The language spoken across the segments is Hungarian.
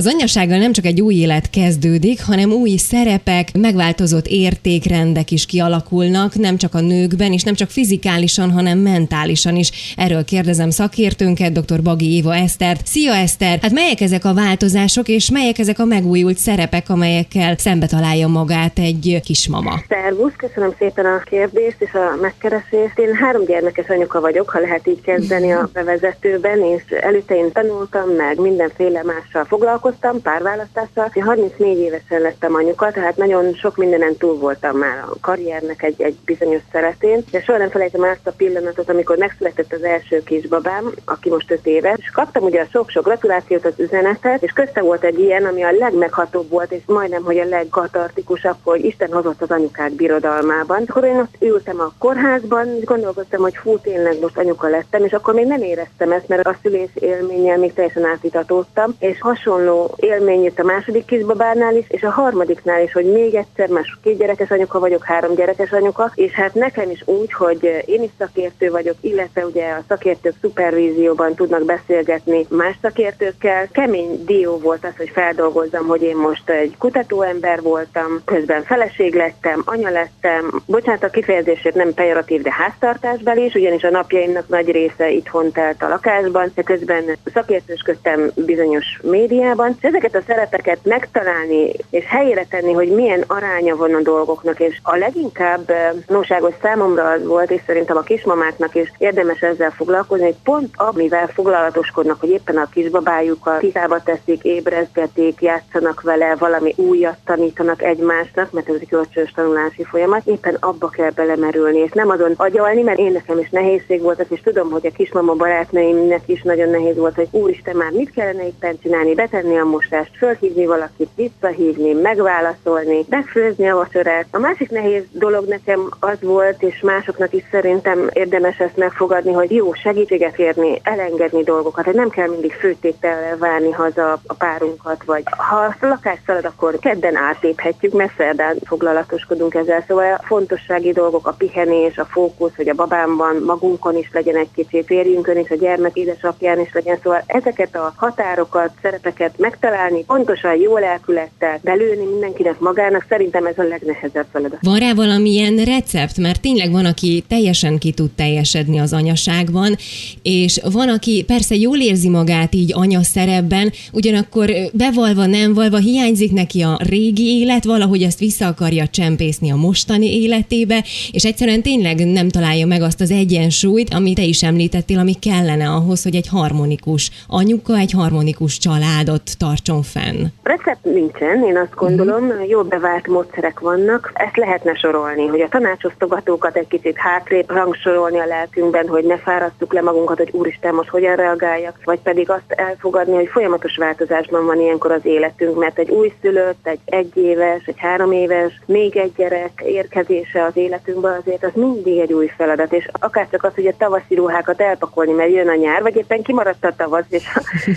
Az anyasággal nem csak egy új élet kezdődik, hanem új szerepek, megváltozott értékrendek is kialakulnak, nem csak a nőkben, és nem csak fizikálisan, hanem mentálisan is. Erről kérdezem szakértőnket, dr. Bagi Éva Esztert. Szia Eszter! Hát melyek ezek a változások, és melyek ezek a megújult szerepek, amelyekkel szembe találja magát egy kismama? Szervusz, köszönöm szépen a kérdést és a megkeresést. Én 3 gyermekes anyuka vagyok, ha lehet így kezdeni a bevezetőben, és előtte én tanultam meg, mindenféle mással foglalkoztam, párválasztással. Én 34 évesen lettem anyuka, tehát nagyon sok mindenen túl voltam már a karriernek egy bizonyos szeretén, de soha nem felejtem el azt a pillanatot, amikor megszületett az első kisbabám, aki most 5 éves, és kaptam ugye a sok-sok gratulációt, az üzenetet, és közte volt egy ilyen, ami a legmeghatóbb volt, és majdnem, hogy a legkatartikusabb, hogy Isten hozott az anyukák birodalmában. Akkor én ott ültem a kórházban, és gondolkoztam, hogy fú, tényleg most anyuka lettem, és akkor még nem éreztem ezt, mert a szülés élménnyel még teljesen átitatódtam, és hasonló élmény jött a második kisbabánál is, és a harmadiknál is, hogy még egyszer, más 2 gyerekes anyuka vagyok, 3 gyerekes anyuka, és hát nekem is úgy, hogy én is szakértő vagyok, illetve ugye a szakértők szupervízióban tudnak beszélgetni más szakértőkkel. Kemény dió volt az, hogy feldolgozzam, hogy én most egy kutatóember voltam, közben feleség lettem, anya lettem, bocsánat a kifejezésért, nem pejoratív, de háztartásbeli is, ugyanis a napjaimnak nagy része itthon telt a lakásban, de közben szakértősködtem bizonyos médiában. És ezeket a szerepeket megtalálni és helyére tenni, hogy milyen aránya van a dolgoknak, és a leginkább tanulságos számomra az volt, és szerintem a kismamáknak is érdemes ezzel foglalkozni, hogy pont amivel foglalatoskodnak, hogy éppen a kisbabájukkal tisztába teszik, ébrezgetik, játszanak vele, valami újat tanítanak egymásnak, mert ez egy kölcsönös tanulási folyamat, éppen abba kell belemerülni, és nem azon agyalni, mert én nekem is nehézség volt, és tudom, hogy a kismama barátnőimnek is nagyon nehéz volt, hogy úristen, már mit kellene éppen csinálni, betenni a mosást, fölhívni valakit, visszahívni, megválaszolni, megfőzni a vacsorát. A másik nehéz dolog nekem az volt, és másoknak is szerintem érdemes ezt megfogadni, hogy jó segítséget kérni, elengedni dolgokat, hogy nem kell mindig főtétellel várni haza a párunkat, vagy ha a lakás szalad, akkor kedden átéphetjük, mert szerdán foglalatoskodunk ezzel. Szóval a fontossági dolgok, a pihenés, a fókusz, hogy a babámban, magunkon is legyen egy kicsit, férjünkön is, a gyermek édesapján is legyen. Szóval ezeket a határokat, szerepeket megtalálni, pontosan jó lelkülettel belőni mindenkinek magának, szerintem ez a legnehezebb feladat. Van rá valamilyen recept? Mert tényleg van, aki teljesen ki tud teljesedni az anyaságban, és van, aki persze jól érzi magát így anyaszerepben, ugyanakkor bevalva, nem valva hiányzik neki a régi élet, valahogy azt vissza akarja csempészni a mostani életébe, és egyszerűen tényleg nem találja meg azt az egyensúlyt, amit te is említettél, ami kellene ahhoz, hogy egy harmonikus anyuka, egy harmonikus családot tartson fenn. Recept nincsen, én azt gondolom, jól bevált módszerek vannak. Ezt lehetne sorolni, hogy a tanácsosztogatókat egy kicsit hátrébb rangsorolni a lelkünkben, hogy ne fárasztuk le magunkat, hogy úristen, most hogyan reagáljak, vagy pedig azt elfogadni, hogy folyamatos változásban van ilyenkor az életünk, mert egy újszülött, egy 1 éves, egy 3 éves, még egy gyerek érkezése az életünkbe azért az mindig egy új feladat, és akárcsak az, hogy a tavaszi ruhákat elpakolni, mert jön a nyár, vagy éppen kimaradt a tavasz, és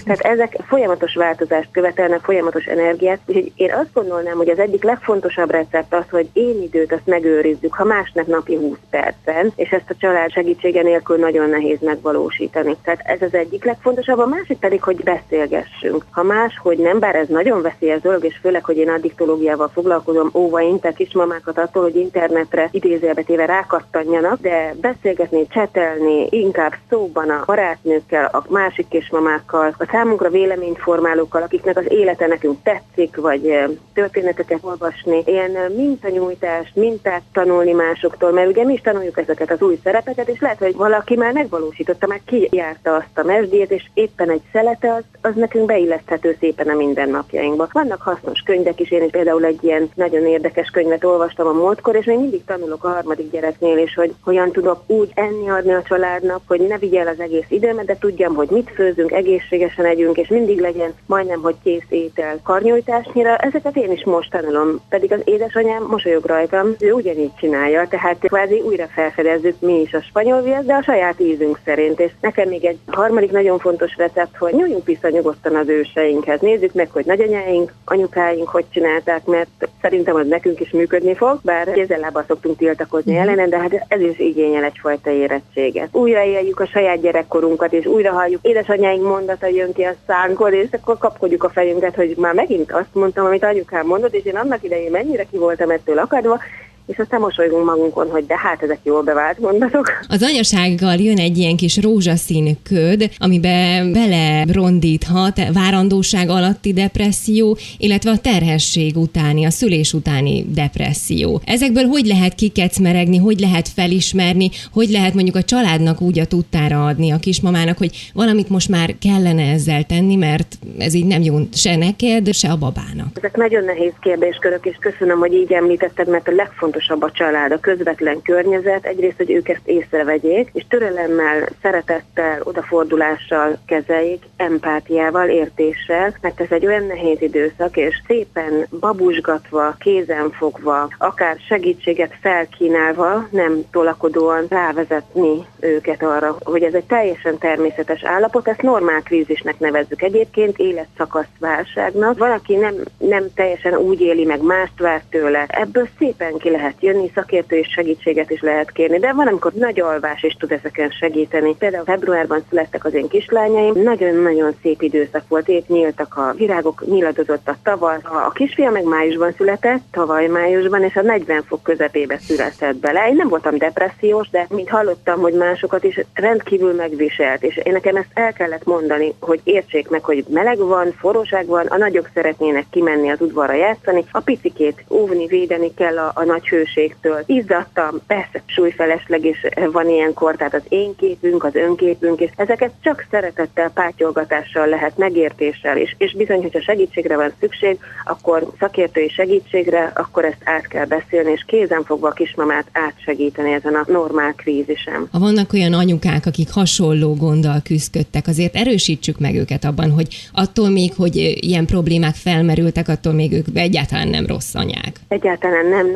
tehát ezek folyamatos változást követelnek, folyamatos energiát, úgyhogy én azt gondolnám, hogy az egyik legfontosabb recept az, hogy én időt azt megőrizzük, ha másnak napi 20 percen, és ezt a család segítsége nélkül nagyon nehéz megvalósítani. Tehát ez az egyik legfontosabb, a másik pedig, hogy beszélgessünk. Ha máshogy nem, bár ez nagyon veszélyes dolog, és főleg, hogy én addiktológiával foglalkozom, óva intek kismamákat attól, hogy internetre idézőjelbe téve rákattanjanak, de beszélgetni, csetelni, inkább szóban a barátnőkkel, a másik kismamákkal, a számunkra véleményformálókkal, akiknek az élete nekünk tetszik, vagy történeteket olvasni, ilyen mintanyújtást, mintát tanulni másoktól, mert ugye mi is tanuljuk ezeket az új szerepeket, és lehet, hogy valaki már megvalósította, már kijárta azt a mesdjét, és éppen egy szelete az nekünk beilleszthető szépen a mindennapjainkba. Vannak hasznos könyvek is, én is például egy ilyen nagyon érdekes könyvet olvastam a múltkor, és még mindig tanulok a 3. gyereknél is, hogy hogyan tudok úgy enni adni a családnak, hogy ne vigye el az egész időmet, de tudjam, hogy mit főzünk, egészségesen együnk, és mindig legyen majdnem, hogy kész étel karnyújtásnyira. Ezeket én is most tanulom, pedig az édesanyám mosolyog rajtam, ő ugyanígy csinálja, tehát kvázi újra felfedezzük mi is a spanyol viaszt, de a saját ízünk szerint. És nekem még egy harmadik nagyon fontos recept, hogy nyúljunk vissza nyugodtan az őseinkhez. Nézzük meg, hogy nagyanyáink, anyukáink hogy csinálták, mert szerintem az nekünk is működni fog, bár kézzel-lábbal szoktunk tiltakozni ellenen, de hát ez is igényel egyfajta érettséget. Újra éljük a saját gyerekkorunkat, és újra halljuk édesanyáink mondata jön ki a szánkon, és akkor kapkodjuk a fejünket, hogy már megint azt mondtam, amit anyukám mondott, és én annak idején mennyire ki voltam ettől akadva, és aztán mosolygunk magunkon, hogy de hát ezek jól bevált mondatok. Az anyasággal jön egy ilyen kis rózsaszín köd, amiben belerondíthat várandóság alatti depresszió, illetve a terhesség utáni, a szülés utáni depresszió. Ezekből hogy lehet kikecmeregni, hogy lehet felismerni, hogy lehet mondjuk a családnak úgy a tudtára adni a kismamának, hogy valamit most már kellene ezzel tenni, mert ez így nem jó se neked, se a babának. Ezek nagyon nehéz kérdéskörök, és köszönöm, hogy így említetted, mert a legfontosabb a család, a közvetlen környezet, egyrészt, hogy ők ezt észrevegyék, és türelemmel, szeretettel, odafordulással kezeljék, empátiával, értéssel, mert ez egy olyan nehéz időszak, és szépen babusgatva, kézen fogva, akár segítséget felkínálva, nem tolakodóan rávezetni őket arra, hogy ez egy teljesen természetes állapot, ezt normál krízisnek nevezzük egyébként, életszakaszválságnak. Valaki nem teljesen úgy éli meg, mást vár tőle. Ebből szépen ki lehet jönni, szakértői segítséget is lehet kérni, de van, amikor nagy alvás is tud ezeken segíteni. Például februárban születtek az én kislányaim, nagyon-nagyon szép időszak volt, épp nyíltak a virágok, nyiladozott a tavasz. A kisfiam meg májusban született, tavaly májusban, és a 40 fok közepébe született bele. Én nem voltam depressziós, de mint hallottam, hogy másokat is rendkívül megviselt, és én nekem ezt el kellett mondani, hogy értsék meg, hogy meleg van, forróság van, a nagyok szeretnének kimenni az udvarra játszani, a picikét óvni, védeni kell a nagy hőségtől. Izzadtam, persze súlyfelesleg is van ilyenkor, tehát az én képünk, az önképünk, és ezeket csak szeretettel, pátyolgatással lehet, megértéssel is. És bizony, hogyha segítségre van szükség, akkor szakértői segítségre, akkor ezt át kell beszélni, és kézenfogva a kismamát átsegíteni ezen a normál krízisen. Ha vannak olyan anyukák, akik hasonló gonddal küzdködtek, azért erősítsük meg őket abban, hogy attól még, hogy ilyen problémák felmerültek, attól még ők egyáltalán nem rossz anyák. Egyáltalán nem.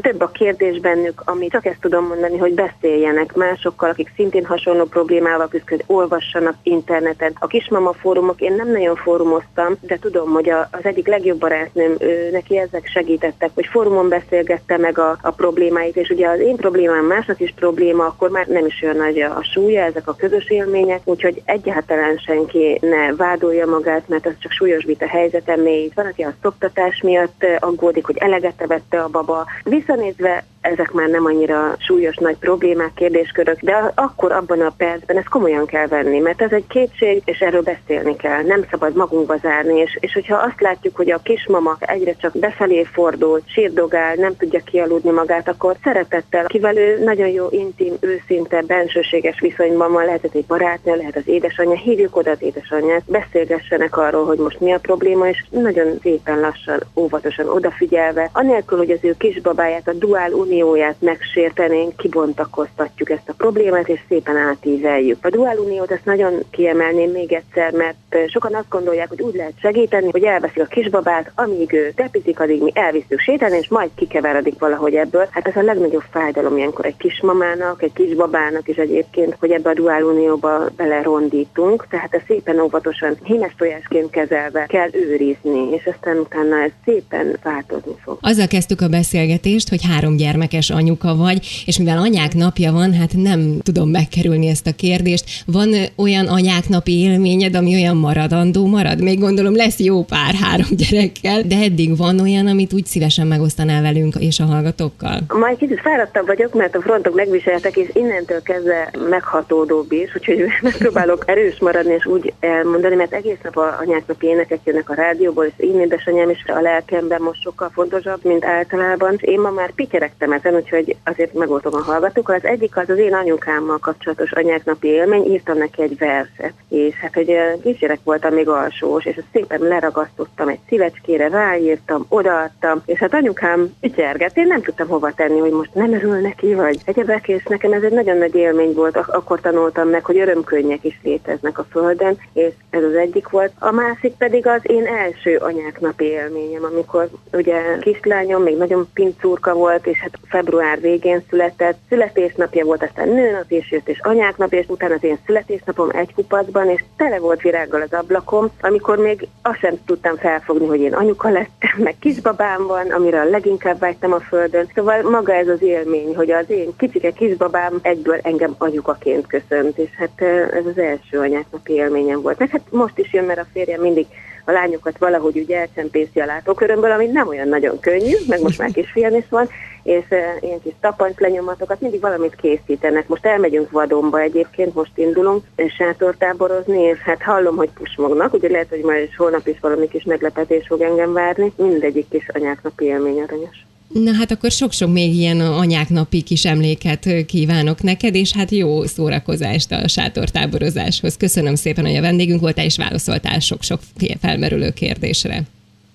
Több a kérdés bennük, amit csak ezt tudom mondani, hogy beszéljenek másokkal, akik szintén hasonló problémával küzdködnek, olvassanak interneten. A kismama fórumok, én nem nagyon fórumoztam, de tudom, hogy az egyik legjobb barátnőm, neki ezek segítettek, hogy fórumon beszélgette meg a problémáit, és ugye az én problémám másnak is probléma, akkor már nem is olyan nagy a súlya, ezek a közös élmények, úgyhogy egyáltalán senki ne vádolja magát, mert az csak súlyosbít a helyzetem, még van, aki a szoptatás miatt aggódik, hogy eleget vette a baba. Visszanézve ezek már nem annyira súlyos nagy problémák, kérdéskörök, de akkor abban a percben ezt komolyan kell venni, mert ez egy kétség, és erről beszélni kell. Nem szabad magunkba zárni, és hogyha azt látjuk, hogy a kismama egyre csak befelé fordul, sírdogál, nem tudja kialudni magát, akkor szeretettel, kivel ő nagyon jó, intim, őszinte, bensőséges viszonyban van, lehet egy barátnő, lehet az édesanyja, hívjuk oda az édesanyját, beszélgessenek arról, hogy most mi a probléma, és nagyon szépen lassan, óvatosan odafigyelve, anélkül, hogy az ő kisbabáját, a duál unióját megsértenénk, kibontakoztatjuk ezt a problémát, és szépen átíveljük. A duál uniót ezt nagyon kiemelném még egyszer, mert sokan azt gondolják, hogy úgy lehet segíteni, hogy elveszik a kisbabát, amíg ő tepizik, addig mi elviszük sétálni, és majd kikeveredik valahogy ebből. Hát ez a legnagyobb fájdalom ilyenkor egy kismamának, egy kisbabának is egyébként, hogy ebbe a duál unióba belerondítunk, tehát ezt szépen óvatosan, hímes tojásként kezelve kell őrizni, és aztán utána ez szépen változni fog. Azzal kezdtük a beszélgetést, hogy 3 gyermekes anyuka vagy, és mivel anyák napja van, hát nem tudom megkerülni ezt a kérdést. Van olyan anyák napi élményed, ami olyan maradandó marad? Még gondolom lesz jó pár 3 gyerekkel, de eddig van olyan, amit úgy szívesen megosztanál velünk és a hallgatókkal? Majd kicsit fáradtabb vagyok, mert a frontok megviseltek, és innentől kezdve meghatódóbb is, úgyhogy megpróbálok erős maradni és úgy elmondani, mert egész nap a anyáknapi énekek jönnek a rádióból, és én édesanyám is a lelkemben most sokkal fontosabb, mint általában. Én ma már pityeregtem ezen, úgyhogy azért megoldom a hallgatókkal. Az egyik az én anyukámmal kapcsolatos anyáknapi élmény, írtam neki egy verset, és hát, hogy kisgyerek voltam még alsós, és ezt szépen leragasztottam egy szívecskére, ráírtam, odaadtam, és hát anyukám pityergett, én nem tudtam hova tenni, hogy most nem örül neki, vagy egyebek, és nekem ez egy nagyon nagy élmény volt, akkor tanultam meg, hogy örömkönnyek is léteznek a földön, és ez az egyik volt. A másik pedig az én első anyáknapi élményem, amikor ugye kislányom még nagyon pincurka volt, és hát február végén született, születésnapja volt, aztán nőnap is jött, és anyáknap, és utána az én születésnapom egy kupacban, és tele volt virággal az ablakom, amikor még azt sem tudtam felfogni, hogy én anyuka lettem, meg kisbabám van, amire a leginkább vágytam a földön. Szóval maga ez az élmény, hogy az én kicsike kisbabám egyből engem anyukaként köszönt, és hát ez az első anyáknapi élményem volt. Meg hát most is jön, mert a férjem mindig a lányokat valahogy úgy elcsempészi a látókörömből, ami nem olyan nagyon könnyű, meg most már kisfiam is van, és ilyen kis tapancslenyomatokat mindig valamit készítenek. Most elmegyünk Vadonba egyébként, most indulunk sátortáborozni, és hát hallom, hogy pusmognak, ugye lehet, hogy ma és holnap is valami kis meglepetés fog engem várni. Mindegyik kis anyák napi élmény aranyos. Na hát akkor sok-sok még ilyen anyák napi kis emléket kívánok neked, és hát jó szórakozást a sátortáborozáshoz. Köszönöm szépen, hogy a vendégünk voltál, és válaszoltál sok-sok felmerülő kérdésre.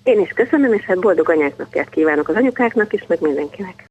Én is köszönöm, és hát boldog anyák napját kívánok az anyukáknak is, meg mindenkinek.